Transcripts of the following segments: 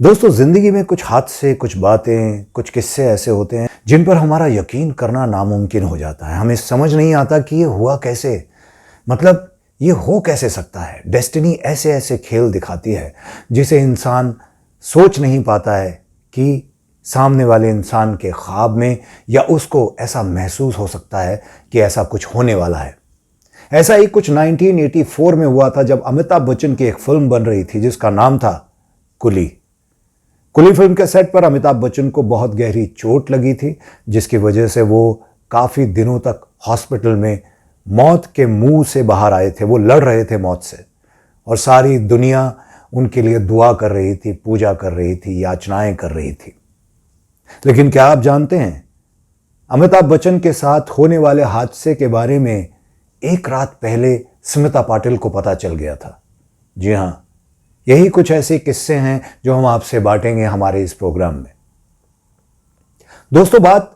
दोस्तों, जिंदगी में कुछ हादसे, कुछ बातें, कुछ किस्से ऐसे होते हैं जिन पर हमारा यकीन करना नामुमकिन हो जाता है। हमें समझ नहीं आता कि ये हुआ कैसे, मतलब ये हो कैसे सकता है। डेस्टिनी ऐसे ऐसे खेल दिखाती है जिसे इंसान सोच नहीं पाता है कि सामने वाले इंसान के ख्वाब में या उसको ऐसा महसूस हो सकता है कि ऐसा कुछ होने वाला है। ऐसा ही कुछ 1984 में हुआ था जब अमिताभ बच्चन की एक फिल्म बन रही थी जिसका नाम था कुली। कुली फिल्म के सेट पर अमिताभ बच्चन को बहुत गहरी चोट लगी थी, जिसकी वजह से वो काफ़ी दिनों तक हॉस्पिटल में मौत के मुंह से बाहर आए थे। वो लड़ रहे थे मौत से और सारी दुनिया उनके लिए दुआ कर रही थी, पूजा कर रही थी, याचनाएं कर रही थी। लेकिन क्या आप जानते हैं, अमिताभ बच्चन के साथ होने वाले हादसे के बारे में एक रात पहले स्मिता पाटिल को पता चल गया था। जी हां, यही कुछ ऐसे किस्से हैं जो हम आपसे बांटेंगे हमारे इस प्रोग्राम में। दोस्तों, बात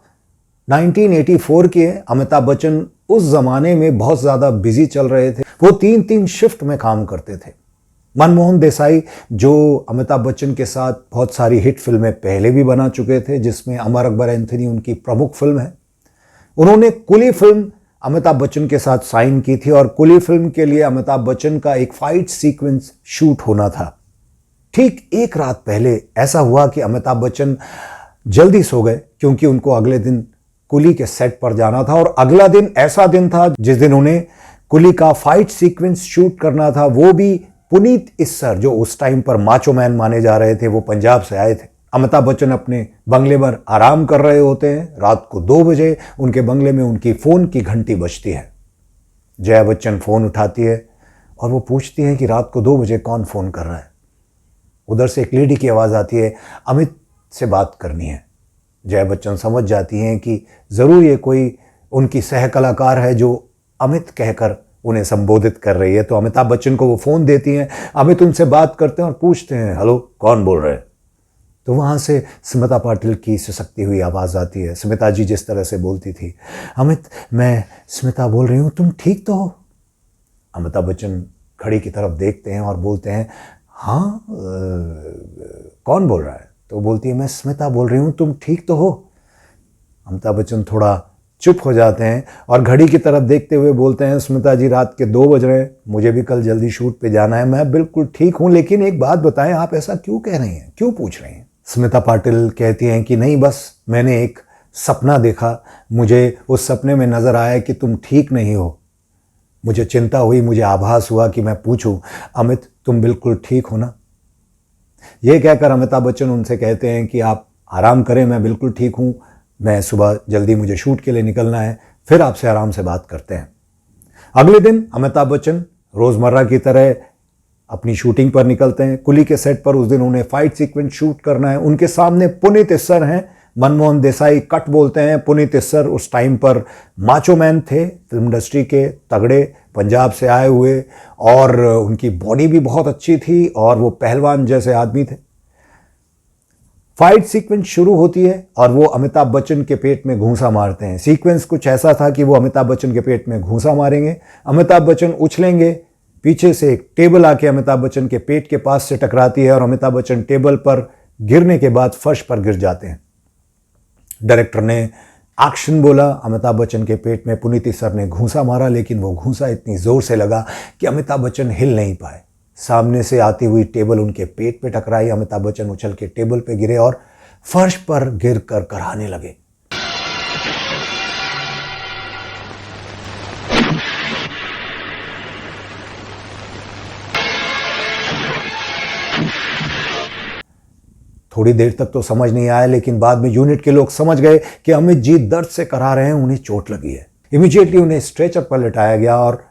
1984 की है। अमिताभ बच्चन उस जमाने में बहुत ज्यादा बिजी चल रहे थे। वो 3-3 शिफ्ट में काम करते थे। मनमोहन देसाई, जो अमिताभ बच्चन के साथ बहुत सारी हिट फिल्में पहले भी बना चुके थे, जिसमें अमर अकबर एंथनी उनकी प्रमुख फिल्म है, उन्होंने कुली फिल्म अमिताभ बच्चन के साथ साइन की थी और कुली फिल्म के लिए अमिताभ बच्चन का एक फाइट सीक्वेंस शूट होना था। ठीक एक रात पहले ऐसा हुआ कि अमिताभ बच्चन जल्दी सो गए क्योंकि उनको अगले दिन कुली के सेट पर जाना था और अगला दिन ऐसा दिन था जिस दिन उन्हें कुली का फाइट सीक्वेंस शूट करना था। वो भी पुनीत इस्सर, जो उस टाइम पर माचो मैन माने जा रहे थे, वो पंजाब से आए थे। अमिताभ बच्चन अपने बंगले पर आराम कर रहे होते हैं। रात को 2 बजे उनके बंगले में उनकी फोन की घंटी बजती है। जया बच्चन फोन उठाती है और वो पूछती है कि रात को 2 बजे कौन फोन कर रहा है। उधर से एक लेडी की आवाज आती है, अमित से बात करनी है। जया बच्चन समझ जाती हैं कि जरूर ये कोई उनकी सह कलाकार है जो अमित कहकर उन्हें संबोधित कर रही है। तो अमिताभ बच्चन को वो फोन देती हैं। अमित उनसे बात करते हैं और पूछते हैं, हेलो, कौन बोल रहे हैं? तो वहाँ से स्मिता पाटिल की सिसकती हुई आवाज़ आती है। स्मिता जी जिस तरह से बोलती थी, अमित, मैं स्मिता बोल रही हूँ, तुम ठीक तो हो? अमिताभ बच्चन घड़ी की तरफ देखते हैं और बोलते हैं, हाँ, कौन बोल रहा है? तो बोलती है, मैं स्मिता बोल रही हूँ, तुम ठीक तो हो? अमिताभ बच्चन थोड़ा चुप हो जाते हैं और घड़ी की तरफ देखते हुए बोलते हैं, स्मिता जी, रात के 2 बज रहे हैं, मुझे भी कल जल्दी शूट पे जाना है, मैं बिल्कुल ठीक हूँ, लेकिन एक बात बताएं, आप ऐसा क्यों कह रही हैं, क्यों पूछ रही हैं? स्मिता पाटिल कहती हैं कि नहीं, बस मैंने एक सपना देखा, मुझे उस सपने में नजर आया कि तुम ठीक नहीं हो। मुझे चिंता हुई, मुझे आभास हुआ कि मैं पूछूं, अमित, तुम बिल्कुल ठीक हो ना? यह कहकर अमिताभ बच्चन उनसे कहते हैं कि आप आराम करें, मैं बिल्कुल ठीक हूं, मैं सुबह जल्दी मुझे शूट के लिए निकलना है, फिर आपसे आराम से बात करते हैं। अगले दिन अमिताभ बच्चन रोजमर्रा की तरह अपनी शूटिंग पर निकलते हैं। कुली के सेट पर उस दिन उन्हें फाइट सीक्वेंस शूट करना है। उनके सामने पुनीत इस्सर हैं। मनमोहन देसाई कट बोलते हैं। पुनीत इस्सर उस टाइम पर माचो मैन थे, फिल्म इंडस्ट्री के तगड़े, पंजाब से आए हुए, और उनकी बॉडी भी बहुत अच्छी थी और वो पहलवान जैसे आदमी थे। फाइट सीक्वेंस शुरू होती है और वो अमिताभ बच्चन के पेट में घूंसा मारते हैं। सीक्वेंस कुछ ऐसा था कि वो अमिताभ बच्चन के पेट में घूंसा मारेंगे, अमिताभ बच्चन उछलेंगे, पीछे से एक टेबल आके अमिताभ बच्चन के पेट के पास से टकराती है और अमिताभ बच्चन टेबल पर गिरने के बाद फर्श पर गिर जाते हैं। डायरेक्टर ने एक्शन बोला, अमिताभ बच्चन के पेट में पुनीत इस्सर ने घूंसा मारा, लेकिन वो घूंसा इतनी जोर से लगा कि अमिताभ बच्चन हिल नहीं पाए। सामने से आती हुई टेबल उनके पेट पे टकराई। अमिताभ बच्चन उछल के टेबल पे गिरे और फर्श पर गिर कर कराहने लगे। थोड़ी देर तक तो समझ नहीं आया, लेकिन बाद में यूनिट के लोग समझ गए कि अमित जी दर्द से करा रहे हैं, उन्हें चोट लगी है। इमीडिएटली उन्हें स्ट्रेचर पर लिटाया गया और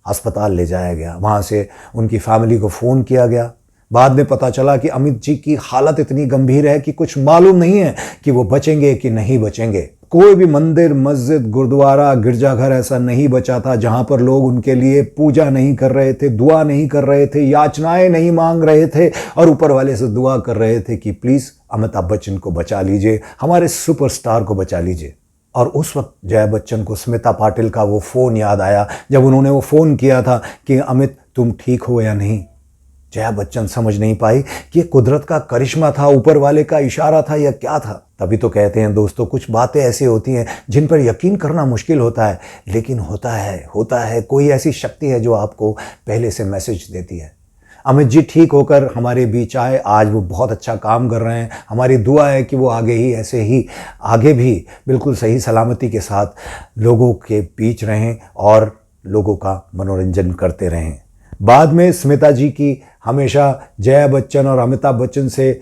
अस्पताल ले जाया गया। वहां से उनकी फैमिली को फोन किया गया। बाद में पता चला कि अमित जी की हालत इतनी गंभीर है कि कुछ मालूम नहीं है कि वो बचेंगे कि नहीं बचेंगे। कोई भी मंदिर, मस्जिद, गुरुद्वारा, गिरजाघर ऐसा नहीं बचा था जहां पर लोग उनके लिए पूजा नहीं कर रहे थे, दुआ नहीं कर रहे थे, याचनाएं नहीं मांग रहे थे और ऊपर वाले से दुआ कर रहे थे कि प्लीज अमिताभ बच्चन को बचा लीजिए, हमारे सुपरस्टार को बचा लीजिए। और उस वक्त जया बच्चन को स्मिता पाटिल का वो फ़ोन याद आया जब उन्होंने वो फ़ोन किया था कि अमित तुम ठीक हो या नहीं। जया बच्चन समझ नहीं पाई कि ये कुदरत का करिश्मा था, ऊपर वाले का इशारा था या क्या था। तभी तो कहते हैं दोस्तों, कुछ बातें ऐसी होती हैं जिन पर यकीन करना मुश्किल होता है, लेकिन होता है कोई ऐसी शक्ति है जो आपको पहले से मैसेज देती है। अमित जी ठीक होकर हमारे बीच आए, आज वो बहुत अच्छा काम कर रहे हैं। हमारी दुआ है कि वो आगे भी बिल्कुल सही सलामती के साथ लोगों के बीच रहें और लोगों का मनोरंजन करते रहें। बाद में स्मिता जी की हमेशा जया बच्चन और अमिताभ बच्चन से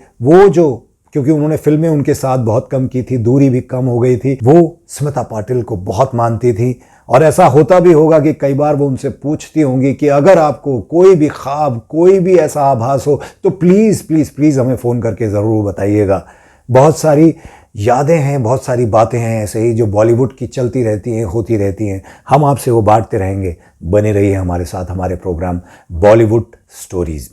क्योंकि उन्होंने फिल्में उनके साथ बहुत कम की थी, दूरी भी कम हो गई थी, वो स्मिता पाटिल को बहुत मानती थी। और ऐसा होता भी होगा कि कई बार वो उनसे पूछती होंगी कि अगर आपको कोई भी ख्वाब, कोई भी ऐसा आभास हो तो प्लीज़ प्लीज़ प्लीज़ हमें फ़ोन करके ज़रूर बताइएगा। बहुत सारी यादें हैं, बहुत सारी बातें हैं ऐसे ही जो बॉलीवुड की चलती रहती हैं, होती रहती हैं। हम आपसे वो बांटते रहेंगे। बने रहिए हमारे साथ, हमारे प्रोग्राम बॉलीवुड स्टोरीज़।